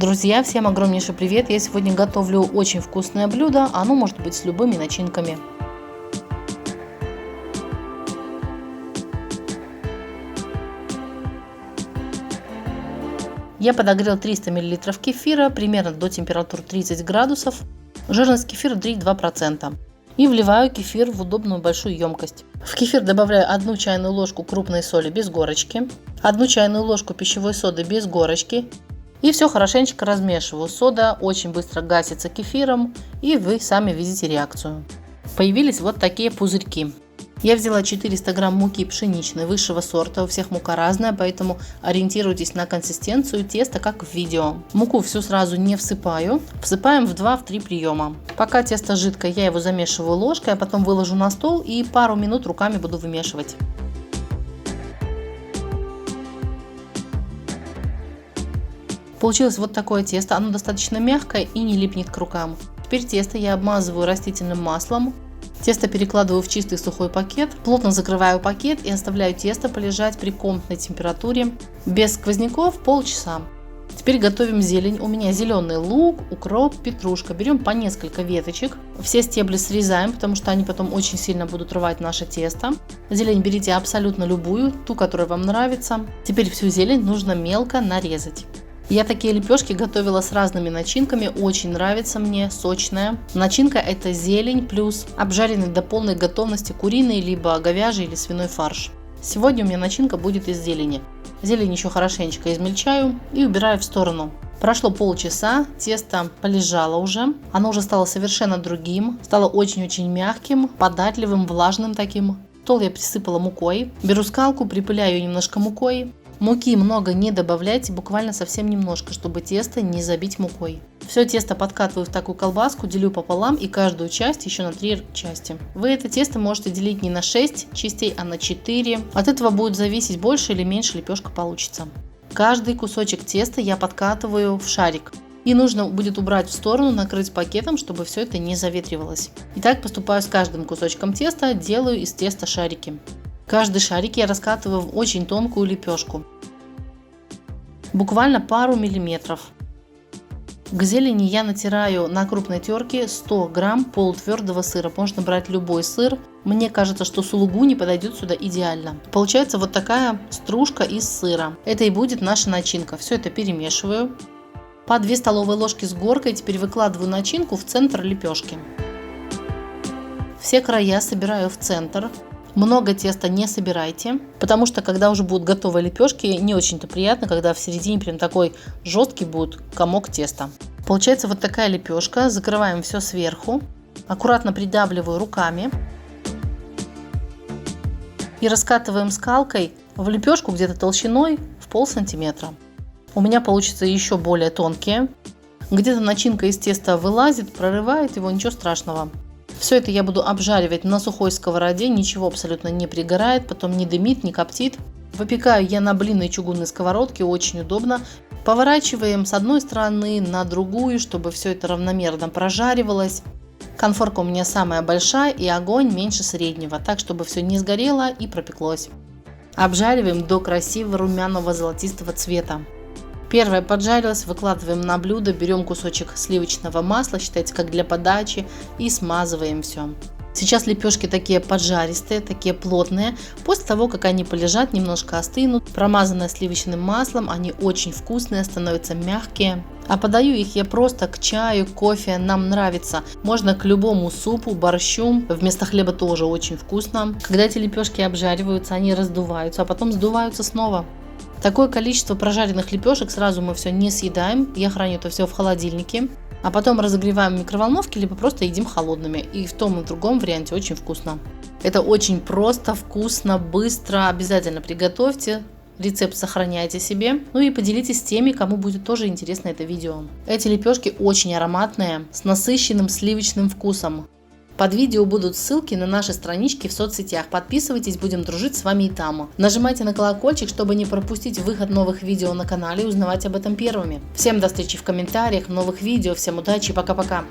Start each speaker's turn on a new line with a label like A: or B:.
A: Друзья, всем огромнейший привет! Я сегодня готовлю очень вкусное блюдо, оно может быть с любыми начинками. Я подогрел 300 мл кефира, примерно до температуры 30 градусов, жирность кефира 3,2%. И вливаю кефир в удобную большую емкость. В кефир добавляю 1 чайную ложку крупной соли без горочки, 1 чайную ложку пищевой соды без горочки. И все хорошенечко размешиваю. Сода очень быстро гасится кефиром, и вы сами видите реакцию. Появились вот такие пузырьки. Я взяла 400 грамм муки пшеничной высшего сорта, у всех мука разная, поэтому ориентируйтесь на консистенцию теста, как в видео. Муку всю сразу не всыпаю, всыпаем в 2-3 приема. Пока тесто жидкое, я его замешиваю ложкой, а потом выложу на стол и пару минут руками буду вымешивать. Получилось вот такое тесто, оно достаточно мягкое и не липнет к рукам. Теперь тесто я обмазываю растительным маслом. Тесто перекладываю в чистый сухой пакет, плотно закрываю пакет и оставляю тесто полежать при комнатной температуре без сквозняков полчаса. Теперь готовим зелень. У меня зеленый лук, укроп, петрушка. Берем по несколько веточек. Все стебли срезаем, потому что они потом очень сильно будут рвать наше тесто. Зелень берите абсолютно любую, ту, которая вам нравится. Теперь всю зелень нужно мелко нарезать. Я такие лепешки готовила с разными начинками, очень нравится мне, сочная. Начинка это зелень плюс обжаренный до полной готовности куриный, либо говяжий или свиной фарш. Сегодня у меня начинка будет из зелени. Зелень еще хорошенечко измельчаю и убираю в сторону. Прошло полчаса, тесто полежало уже, оно уже стало совершенно другим, стало очень-очень мягким, податливым, влажным таким. Стол я присыпала мукой, беру скалку, припыляю ее немножко мукой. Муки много не добавляйте, буквально совсем немножко, чтобы тесто не забить мукой. Все тесто подкатываю в такую колбаску, делю пополам и каждую часть еще на 3 части. Вы это тесто можете делить не на 6 частей, а на 4. От этого будет зависеть, больше или меньше лепешка получится. Каждый кусочек теста я подкатываю в шарик. И нужно будет убрать в сторону, накрыть пакетом, чтобы все это не заветривалось. И так поступаю с каждым кусочком теста, делаю из теста шарики. Каждый шарик я раскатываю в очень тонкую лепешку. Буквально пару миллиметров. К зелени я натираю на крупной терке 100 грамм полутвердого сыра. Можно брать любой сыр. Мне кажется, что сулугуни подойдет сюда идеально. Получается вот такая стружка из сыра. Это и будет наша начинка. Все это перемешиваю. По 2 столовые ложки с горкой теперь выкладываю начинку в центр лепешки. Все края собираю в центр. Много теста не собирайте, потому что когда уже будут готовые лепешки, не очень-то приятно, когда в середине прям такой жесткий будет комок теста. Получается вот такая лепешка. Закрываем все сверху, аккуратно придавливаю руками и раскатываем скалкой в лепешку где-то толщиной в полсантиметра. У меня получится еще более тонкие. Где-то начинка из теста вылазит, прорывает его, ничего страшного. Все это я буду обжаривать на сухой сковороде, ничего абсолютно не пригорает, потом не дымит, не коптит. Выпекаю я на блинной чугунной сковородке, очень удобно. Поворачиваем с одной стороны на другую, чтобы все это равномерно прожаривалось. Конфорка у меня самая большая и огонь меньше среднего, так чтобы все не сгорело и пропеклось. Обжариваем до красивого румяного золотистого цвета. Первое поджарилось, выкладываем на блюдо, берем кусочек сливочного масла, считайте как для подачи, и смазываем все. Сейчас лепешки такие поджаристые, такие плотные. После того, как они полежат, немножко остынут, промазанные сливочным маслом, они очень вкусные, становятся мягкие. А подаю их я просто к чаю, кофе, нам нравится. Можно к любому супу, борщу, вместо хлеба тоже очень вкусно. Когда эти лепешки обжариваются, они раздуваются, а потом сдуваются снова. Такое количество прожаренных лепешек сразу мы все не съедаем. Я храню это все в холодильнике. А потом разогреваем в микроволновке, либо просто едим холодными. И в том и в другом варианте очень вкусно. Это очень просто, вкусно, быстро. Обязательно приготовьте. Рецепт сохраняйте себе. Ну и поделитесь с теми, кому будет тоже интересно это видео. Эти лепешки очень ароматные, с насыщенным сливочным вкусом. Под видео будут ссылки на наши странички в соцсетях. Подписывайтесь, будем дружить с вами и там. Нажимайте на колокольчик, чтобы не пропустить выход новых видео на канале и узнавать об этом первыми. Всем до встречи в комментариях, новых видео, всем удачи, пока-пока.